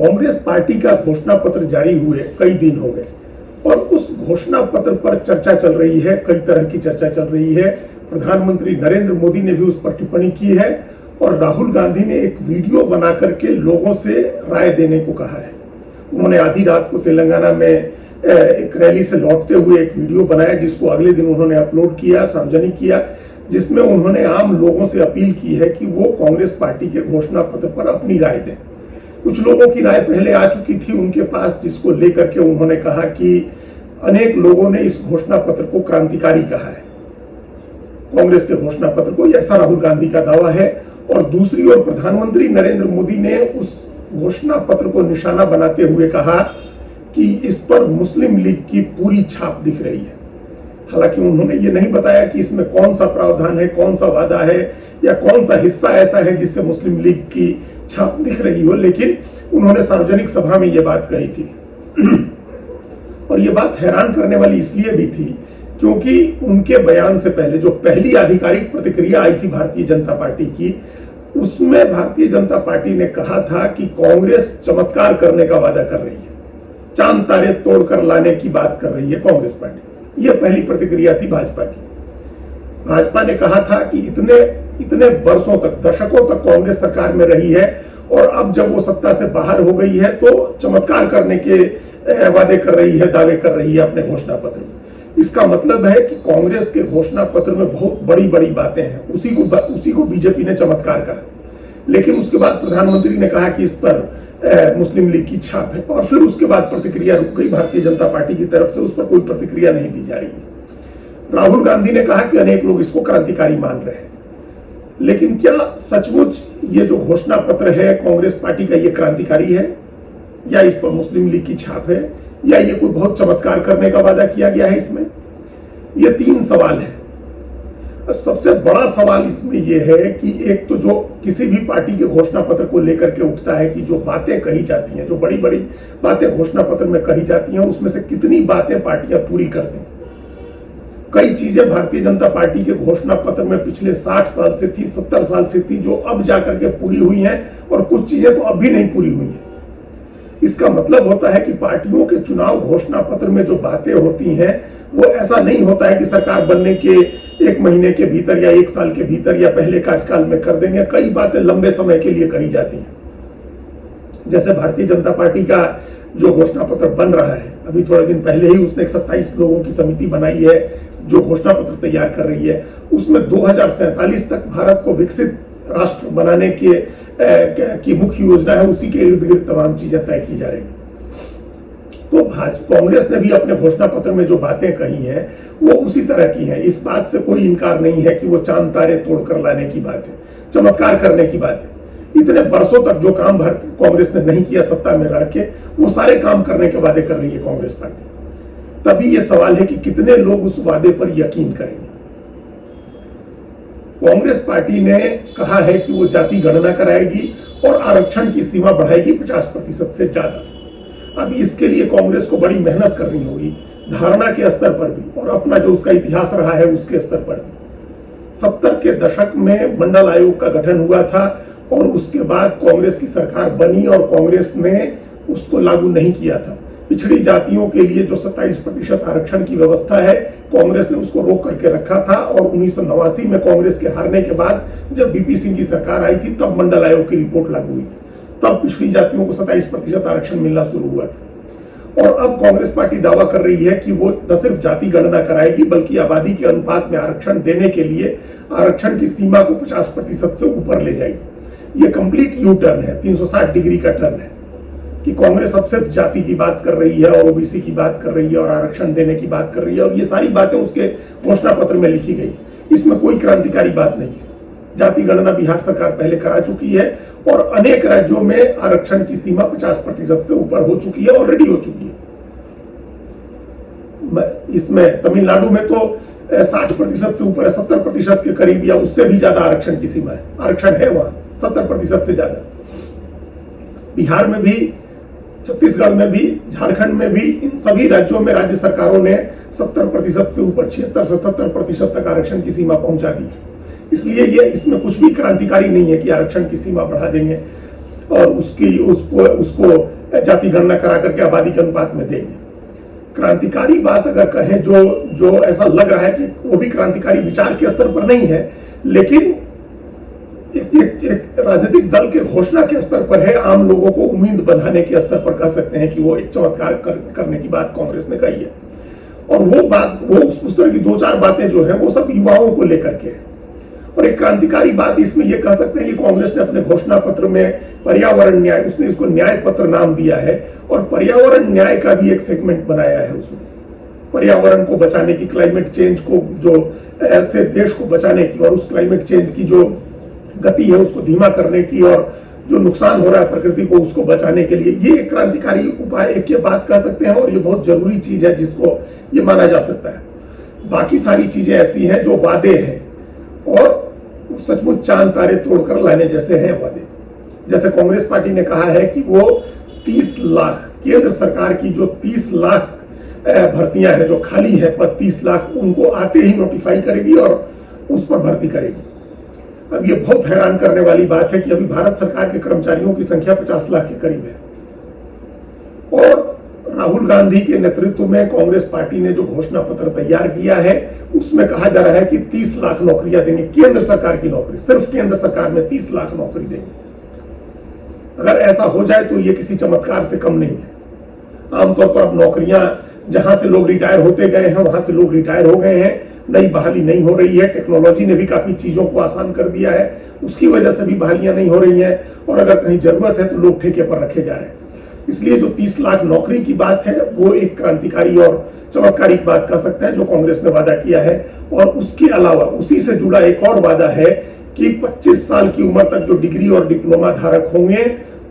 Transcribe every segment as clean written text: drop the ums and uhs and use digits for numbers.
Congress party का घोषणा पत्र जारी हुए कई दिन हो गए और उस घोषणा पत्र पर चर्चा चल रही है, कई तरह की चर्चा चल रही है। प्रधानमंत्री नरेंद्र मोदी ने भी उस पर टिप्पणी की है और राहुल गांधी ने एक वीडियो बना करके लोगों से राय देने को कहा है। उन्होंने आधी रात को तेलंगाना में एक रैली से लौटते हुए एक वीडियो बनाया, जिसको अगले दिन उन्होंने अपलोड किया, सार्वजनिक किया, जिसमें उन्होंने आम लोगों से अपील की है कि वो कांग्रेस पार्टी के घोषणा पत्र पर अपनी राय दें। कुछ लोगों की राय पहले आ चुकी थी उनके पास, जिसको लेकर के उन्होंने कहा कि अनेक लोगों ने इस घोषणा पत्र को क्रांतिकारी कहा है, कांग्रेस के घोषणा पत्र को, ऐसा राहुल गांधी का दावा है। और दूसरी ओर प्रधानमंत्री नरेंद्र मोदी ने उस घोषणा पत्र को निशाना बनाते हुए कहा कि इस पर मुस्लिम लीग की पूरी छाप दिख रही है। हालांकि उन्होंने ये नहीं बताया कि इसमें कौन सा प्रावधान है, कौन सा वादा है या कौन सा हिस्सा ऐसा है जिससे मुस्लिम लीग की छाप दिख रही हो, लेकिन उन्होंने सार्वजनिक सभा में ये बात कही थी। और ये बात हैरान करने वाली इसलिए भी थी क्योंकि उनके बयान से पहले जो पहली आधिकारिक प्रतिक्रिया आई थी भारतीय जनता पार्टी की, उसमें भारतीय जनता पार्टी ने कहा था कि कांग्रेस चमत्कार करने का वादा कर रही है, चांद तारे तोड़कर लाने की बात कर रही है कांग्रेस पार्टी। यह पहली प्रतिक्रिया थी भाजपा की। भाजपा ने कहा था कि इतने वर्षों तक, दशकों तक कांग्रेस सरकार में रही है और अब जब वो सत्ता से बाहर हो गई है तो चमत्कार करने के वादे कर रही है, दावे कर रही है अपने घोषणा पत्र में। इसका मतलब है कि कांग्रेस के घोषणा पत्र में बहुत बड़ी बड़ी बातें हैं, उसी को बीजेपी ने चमत्कार कहा। लेकिन उसके बाद प्रधानमंत्री ने कहा कि इस पर मुस्लिम लीग की छाप है और फिर उसके बाद प्रतिक्रिया रुक गई भारतीय जनता पार्टी की तरफ से, उस पर कोई प्रतिक्रिया नहीं दी जा रही है। राहुल गांधी ने कहा कि अनेक लोग इसको क्रांतिकारी मान रहे हैं, लेकिन क्या सचमुच ये जो घोषणा पत्र है कांग्रेस पार्टी का, ये क्रांतिकारी है या इस पर मुस्लिम लीग की छाप है या ये कोई बहुत चमत्कार करने का वादा किया गया है इसमें? ये तीन सवाल है। और सबसे बड़ा सवाल इसमें यह है कि एक तो जो किसी भी पार्टी के घोषणा पत्र को लेकर के उठता है कि जो बातें कही जाती हैं, जो बड़ी बड़ी बातें घोषणा पत्र में कही जाती हैं, उसमें से कितनी बातें पार्टियां पूरी कर दें। कई चीजें भारतीय जनता पार्टी के घोषणा पत्र में पिछले 60 साल से थी, 70 साल से थी, जो अब जाकर के पूरी हुई हैं और कुछ चीजें तो अब भी नहीं पूरी हुई हैं। इसका मतलब होता है कि पार्टियों के चुनाव घोषणा पत्र में जो बातें होती हैं वो ऐसा नहीं होता है कि सरकार बनने के 1 महीने के भीतर या 1 साल के भीतर या पहले कार्यकाल में कर देंगे। कई बातें लंबे समय के लिए कही जाती हैं। जैसे भारतीय जनता पार्टी का जो घोषणा पत्र बन रहा है, अभी थोड़े दिन पहले ही उसने 27 लोगों की समिति बनाई है जो घोषणा पत्र तैयार कर रही है। उसमें 2047 तक भारत को विकसित राष्ट्र बनाने की मुख्य योजना है, उसी के इर्द गिर्द तमाम चीजें तय की जा रही हैं। तो कांग्रेस ने भी अपने घोषणा पत्र में जो बातें कही हैं वो उसी तरह की हैं। इस बात से कोई इनकार नहीं है कि वो चांद तारे तोड़कर लाने की बात है, चमत्कार करने की बात है। इतने वर्षों तक जो काम कांग्रेस ने नहीं किया सत्ता में रह के, वो सारे काम करने के वादे कर रही है कांग्रेस पार्टी। तभी ये सवाल है कि कितने लोग उस वादे पर यकीन करेंगे। कांग्रेस पार्टी ने कहा है कि वो जाति गणना कराएगी और आरक्षण की सीमा बढ़ाएगी 50% से ज्यादा। अब इसके लिए कांग्रेस को बड़ी मेहनत करनी होगी, धारणा के स्तर पर भी और अपना जो उसका इतिहास रहा है उसके स्तर पर भी। 70 के दशक में मंडल आयोग का गठन हुआ था और उसके बाद कांग्रेस की सरकार बनी और कांग्रेस ने उसको लागू नहीं किया था। पिछड़ी जातियों के लिए जो 27% आरक्षण की व्यवस्था है, कांग्रेस ने उसको रोक करके रखा था और 1989 में कांग्रेस के हारने के बाद जब बीपी सिंह की सरकार आई थी तब मंडल आयोग की रिपोर्ट लागू हुई थी। तब पिछड़ी जातियों को 27% आरक्षण मिलना शुरू हुआ था। और अब कांग्रेस पार्टी दावा कर रही है कि वो न सिर्फ जाति गणना कराएगी बल्कि आबादी के अनुपात में आरक्षण देने के लिए आरक्षण की सीमा को 50% से ऊपर ले जाएगी। ये कंप्लीट यू टर्न है, 360 डिग्री का टर्न है कि कांग्रेस अब सिर्फ जाति की बात कर रही है और ओबीसी की बात कर रही है और आरक्षण देने की बात कर रही है और ये सारी बातें उसके घोषणा पत्र में लिखी गई। इसमें कोई क्रांतिकारी बात नहीं है। जाति गणना बिहार सरकार पहले करा चुकी है और अनेक राज्यों में आरक्षण की सीमा 50% से ऊपर हो चुकी है, ऑलरेडी हो चुकी है। इसमें तमिलनाडु में तो 60% से ऊपर है, 70% के करीब या उससे भी ज्यादा आरक्षण की सीमा है, आरक्षण है वहां 70% से ज्यादा। बिहार में भी, छत्तीसगढ़ में भी, झारखंड में भी, इन सभी राज्यों में राज्य सरकारों ने 70% से ऊपर 76-77% तक आरक्षण की सीमा पहुंचा दी है। इसलिए ये इसमें कुछ भी क्रांतिकारी नहीं है कि आरक्षण की सीमा बढ़ा देंगे और उसको जाति गणना करा करके आबादी के अनुपात में देंगे। क्रांतिकारी बात अगर कहें जो ऐसा लग रहा है कि वो भी क्रांतिकारी विचार के स्तर पर नहीं है, लेकिन एक राजनीतिक दल के घोषणा के स्तर पर है, आम लोगों को उम्मीद बंधाने के स्तर पर कह सकते हैं कि वो एक चमत्कार करने की बात कांग्रेस ने कही है। और वो उस तरह की 2-4 बातें जो है वो सब युवाओं को लेकर के है। और एक क्रांतिकारी बात इसमें ये कह सकते हैं कि कांग्रेस ने अपने घोषणा पत्र में पर्यावरण न्याय, उसने इसको न्याय पत्र नाम दिया है, और पर्यावरण न्याय का भी एक सेगमेंट बनाया है उसमें। पर्यावरण को बचाने की, क्लाइमेट चेंज को जो ऐसे देश को बचाने की, और उस क्लाइमेट चेंज की जो गति है उसको धीमा करने की, और जो नुकसान हो रहा है प्रकृति को उसको बचाने के लिए, ये एक क्रांतिकारी उपाय एक ये बात कह सकते हैं, और ये बहुत जरूरी चीज है जिसको ये माना जा सकता है। बाकी सारी चीजें ऐसी हैं जो वादे हैं, और सचमुच चांद तारे तोड़कर लाने जैसे हैं वादे। जैसे कांग्रेस पार्टी ने कहा है कि वो 30 लाख, केंद्र सरकार की जो 30 लाख भर्तियां हैं जो खाली है पद 30 लाख, उनको आते ही नोटिफाई करेगी और उस पर भर्ती करेगी। अब ये बहुत हैरान करने वाली बात है कि अभी भारत सरकार के कर्मचारियों की संख्या 50 लाख के करीब है, और राहुल गांधी के नेतृत्व में कांग्रेस पार्टी ने जो घोषणा पत्र तैयार किया है उसमें कहा जा रहा है कि 30 लाख नौकरियां देंगे, केंद्र सरकार की नौकरी, सिर्फ केंद्र सरकार में 30 लाख नौकरी देंगे। अगर ऐसा हो जाए तो ये किसी चमत्कार से कम नहीं है। आमतौर पर अब नौकरियां जहां से लोग रिटायर होते गए हैं वहां से लोग रिटायर हो गए हैं, नई बहाली नहीं हो रही है। टेक्नोलॉजी ने भी काफी चीजों को आसान कर दिया है, उसकी वजह से भी बहालियां नहीं हो रही हैं, और अगर कहीं जरूरत है तो लोग ठेके पर रखे जा रहे हैं। इसलिए जो 30 लाख नौकरी की बात है वो एक क्रांतिकारी और चमत्कारिक बात कह सकते हैं जो कांग्रेस ने वादा किया है। और उसके अलावा उसी से जुड़ा एक और वादा है कि 25 साल की उम्र तक जो डिग्री और डिप्लोमा धारक होंगे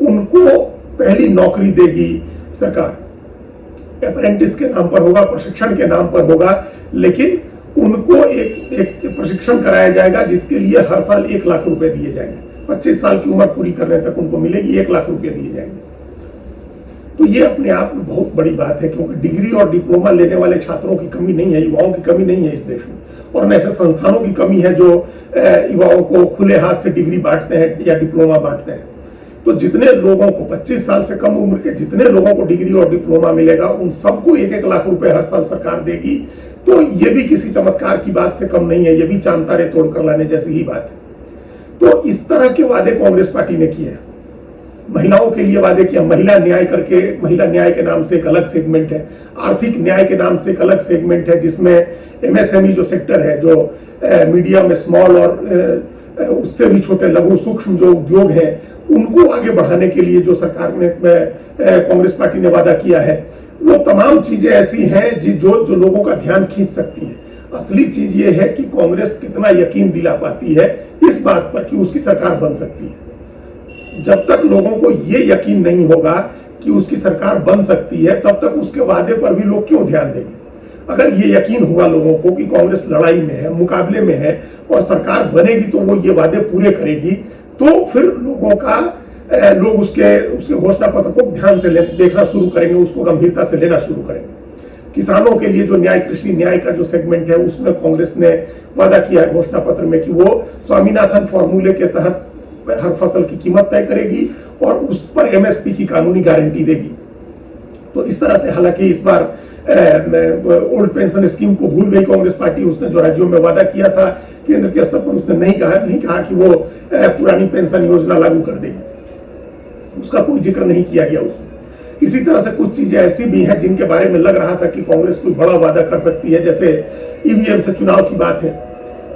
उनको पहली नौकरी देगी सरकार। अप्रेंटिस के नाम पर होगा, प्रशिक्षण के नाम पर होगा, लेकिन उनको एक प्रशिक्षण कराया जाएगा जिसके लिए हर साल 1 लाख रुपए दिए जाएंगे। 25 साल की उम्र पूरी करने तक उनको मिलेगी, 1 लाख रुपए दिए जाएंगे। तो ये अपने आप में बहुत बड़ी बात है, क्योंकि डिग्री और डिप्लोमा लेने वाले छात्रों की कमी नहीं है, युवाओं की कमी नहीं है इस देश में, और न ऐसे संस्थानों की कमी है जो युवाओं को खुले हाथ से डिग्री बांटते हैं या डिप्लोमा बांटते हैं। तो जितने लोगों को 25 साल से कम उम्र के जितने लोगों को डिग्री और डिप्लोमा मिलेगा उन सबको 1-1 लाख रुपए हर साल सरकार देगी। तो ये भी किसी चमत्कार की बात से कम नहीं है, ये भी चांद तारे तोड़कर लाने जैसी ही बात है। तो इस तरह के वादे कांग्रेस पार्टी ने किए। महिलाओं के लिए वादे किया, महिला न्याय करके, महिला न्याय के नाम से एक अलग सेगमेंट है, आर्थिक न्याय के नाम से एक अलग सेगमेंट है जिसमें एमएसएमई जो सेक्टर है, जो मीडियम, स्मॉल और उससे भी छोटे लघु सूक्ष्म जो उद्योग हैं उनको आगे बढ़ाने के लिए जो सरकार ने कांग्रेस पार्टी ने वादा किया है, वो तमाम चीजें ऐसी हैं जो लोगों का ध्यान खींच सकती हैं। असली चीज ये है कि कांग्रेस कितना यकीन दिला पाती है इस बात पर कि उसकी सरकार बन सकती है। जब तक लोगों को ये यकीन नहीं होगा कि उसकी सरकार बन सकती है तब तक उसके वादे पर भी लोग क्यों ध्यान देंगे। अगर ये यकीन हुआ लोगों को कि कांग्रेस लड़ाई में है, मुकाबले में है और सरकार बनेगी तो वो ये वादे पूरे करेगी, तो फिर लोग उसके घोषणा पत्र को ध्यान से देखना शुरू करेंगे, उसको गंभीरता से लेना शुरू करेंगे। किसानों के लिए जो न्याय, कृषि न्याय का जो सेगमेंट है उसमें कांग्रेस ने वादा किया है घोषणा पत्र में कि वो स्वामीनाथन फॉर्मूले के तहत हर फसल की कीमत तय करेगी और उस पर एमएसपी की कानूनी गारंटी देगी। तो इस तरह से, हालांकि इस बार ओल्ड पेंशन स्कीम को भूल गई कांग्रेस पार्टी। उसने जो राज्यों में वादा किया था केंद्र के स्तर पर, उसने नहीं कहा कि वो पुरानी पेंशन योजना लागू कर देगी, उसका कोई जिक्र नहीं किया गया उसमें। इसी तरह से कुछ चीजें ऐसी भी हैं जिनके बारे में लग रहा था कि कांग्रेस कोई बड़ा वादा कर सकती है, जैसे ईवीएम से चुनाव की बात है।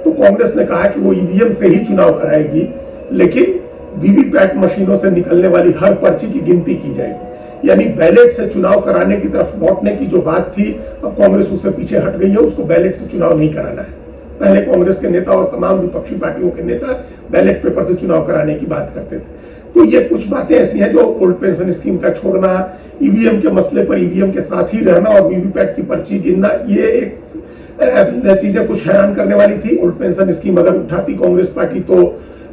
तो कांग्रेस ने कहा कि वो ईवीएम से ही चुनाव कराएगी, लेकिन वीवीपैट मशीनों से निकलने वाली हर पर्ची की गिनती की जाएगी। यानी बैलेट से चुनाव कराने की तरफ लौटने की जो बात थी, अब कांग्रेस उससे पीछे हट गई है, उसको बैलेट से चुनाव नहीं कराना है। पहले कांग्रेस के नेता और तमाम विपक्षी पार्टियों के नेता बैलेट पेपर से चुनाव कराने की बात करते थे। तो ये कुछ बातें ऐसी हैं जो ओल्ड पेंशन स्कीम का छोड़ना, ईवीएम के मसले पर ईवीएम के साथ ही रहना और वीवीपैट की पर्ची गिनना, ये एक चीजें कुछ हैरान करने वाली थी। ओल्ड पेंशन स्कीम अगर उठाती कांग्रेस पार्टी तो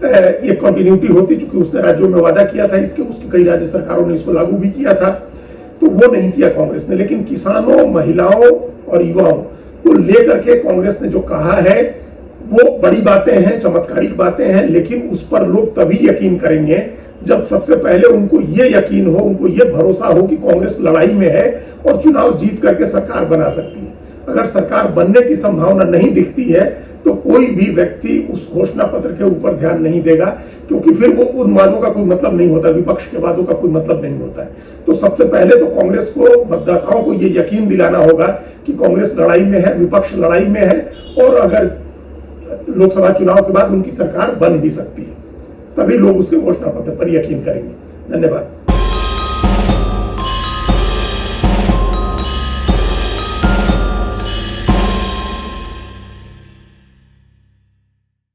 ये कंटिन्यूटी होती, चूंकि उसने राज्यों में वादा किया था इसके, उसकी कई राज्य सरकारों ने इसको लागू भी किया था, तो वो नहीं किया कांग्रेस ने। लेकिन किसानों, महिलाओं और युवाओं को लेकर के कांग्रेस ने जो कहा है वो बड़ी बातें हैं, चमत्कारिक बातें हैं, लेकिन उस पर लोग तभी यकीन करेंगे जब सबसे पहले उनको ये यकीन हो, उनको ये भरोसा हो कि कांग्रेस लड़ाई में है और चुनाव जीत करके सरकार बना सकती है। अगर सरकार बनने की संभावना नहीं दिखती है तो कोई भी व्यक्ति उस घोषणा पत्र के ऊपर ध्यान नहीं देगा, क्योंकि फिर वो उन वादों का कोई मतलब नहीं होता, विपक्ष के वादों का कोई मतलब नहीं होता है। तो सबसे पहले तो कांग्रेस को, मतदाताओं को ये यकीन दिलाना होगा कि कांग्रेस लड़ाई में है, विपक्ष लड़ाई में है, और अगर लोकसभा चुनाव के बाद उनकी सरकार बन भी सकती है, तभी लोग उसके घोषणा पत्र पर यकीन करेंगे। धन्यवाद।